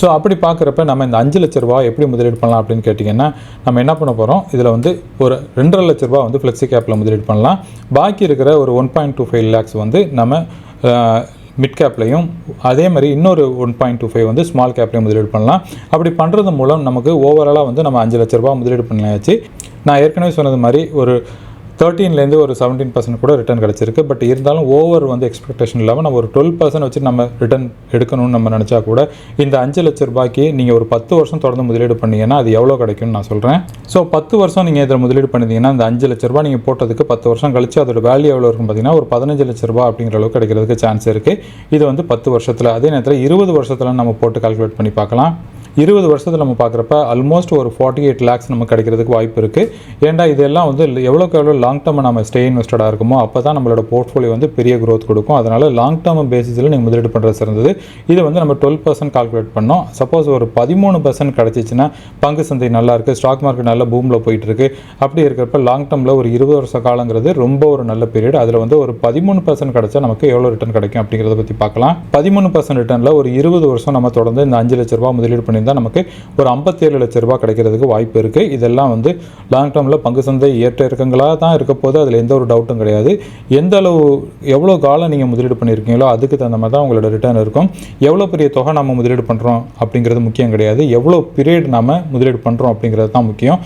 So அப்படி பார்க்குறப்ப நம்ம இந்த 5 லட்ச ரூபா எப்படி முதலீடு பண்ணலாம் அப்படின்னு கேட்டிங்கன்னா, நம்ம என்ன பண்ண போகிறோம், இதில் வந்து ஒரு 2.5 லட்ச ரூபா வந்து ஃப்ளெக்ஸி கேப்பில் முதலீடு பண்ணலாம். பாக்கி இருக்கிற ஒரு 1.25 லேக்ஸ் வந்து நம்ம மிட் கேப்லையும், அதே மாதிரி இன்னொரு 1.25 வந்து ஸ்மால் கேப்லையும் முதலீடு பண்ணலாம். அப்படி பண்ணுறது மூலம் நமக்கு ஓவராலாக வந்து நம்ம 5 லட்ச ரூபா முதலீடு பண்ணியாச்சு. நான் ஏற்கனவே சொன்னது மாதிரி ஒரு 13லேருந்து ஒரு 17% கூட ரிட்டர்ன் கிடச்சிருக்கு. பட் இருந்தாலும் ஓவர் வந்து எக்ஸ்பெக்டேஷன் இல்லாமல் நம்ம ஒரு 12% வச்சு நம்ம ரிட்டர்ன் எடுக்கணும்னு நம்ம நினச்சா கூட இந்த 5 லட்ச ரூபாய்க்கு நீங்கள் ஒரு 10 வருஷம் தொடர்ந்து முதலீடு பண்ணீங்கன்னா அது எவ்வளோ கிடைக்கும்னு நான் சொல்கிறேன். ஸோ 10 வருஷம் நீங்கள் இதில் முதலீடு பண்ணிங்கன்னா இந்த 5 லட்ச ரூபா நீங்கள் போட்டதுக்கு 10 வருஷம் கழிச்சு அதோட வேல்யூ எவ்வளோ இருக்கும் பார்த்தீங்கன்னா ஒரு 15 லட்ச ரூபா அப்படிங்கிற அளவுக்கு கிடைக்கிறதுக்கு சான்ஸ் இருக்குது. இது வந்து 10 வருஷத்தில். அதே நேரத்தில் 20 வருஷத்தில் நம்ம போட்டு கால்குலேட் பண்ணி பார்க்கலாம். 20 வருஷத்தில் நம்ம பார்க்குறப்ப ஆல்மோஸ்ட் ஒரு 48 லேக்ஸ் நமக்கு கிடைக்கிறதுக்கு வாய்ப்பு இருக்குது. ஏன்டா இதெல்லாம் வந்து எவ்வளோக்கு எவ்வளோ லாங் டேர்ம் நம்ம ஸ்டே இன்வெஸ்டடாக இருக்குமோ அப்போ தான் நம்மளோட போர்ட்ஃபோலியோ வந்து பெரிய க்ரோத் கொடுக்கும். அதனால் லாங் டேர்ம் பேசிஸில் நீங்கள் முதலீடு பண்ணுறது சிறந்தது. இது வந்து நம்ம 12% கால்குலேட் பண்ணோம். சப்போஸ் ஒரு 13% கிடச்சிச்சின்னா பங்கு சந்தை நல்லா இருக்குது, ஸ்டாக் மார்க்கெட் நல்ல பூமில் போயிட்டு இருக்கு. அப்படி இருக்கிறப்ப லாங் டேர்மில் ஒரு 20 வருஷ காலங்கிறது ரொம்ப ஒரு நல்ல பீரியட். அதில் வந்து ஒரு 13% கிடச்சா நமக்கு எவ்வளோ ரிட்டர்ன் கிடைக்கும் அப்படிங்கிறத பற்றி பார்க்கலாம். 13% ரிட்டர்னில் ஒரு 20 வருஷம் நம்ம தொடர்ந்து இந்த 5 லட்ச ரூபா முதலீடு பண்ணியிருந்தால் நமக்கு ஒரு 57 லட்ச ரூபாய் கிடைக்கிறதுக்கு வாய்ப்பு இருக்குது. இதெல்லாம் வந்து லாங் டேர்மில் பங்கு சந்தை ஏற்ற இறக்கங்களாக தான் இருக்க போது, அதில் எந்த ஒரு டவுட்டும் கிடையாது. எந்த அளவு எவ்வளோ காலம் நீங்கள் முதலீடு பண்ணியிருக்கீங்களோ அதுக்கு தகுந்த மாதிரி தான் உங்களோட ரிட்டர்ன் இருக்கும். எவ்வளோ பெரிய தொகை நம்ம முதலீடு பண்ணுறோம் அப்படிங்கிறது முக்கியம் கிடையாது, எவ்வளோ பீரியட் நம்ம முதலீடு பண்ணுறோம் அப்படிங்கிறது தான் முக்கியம்.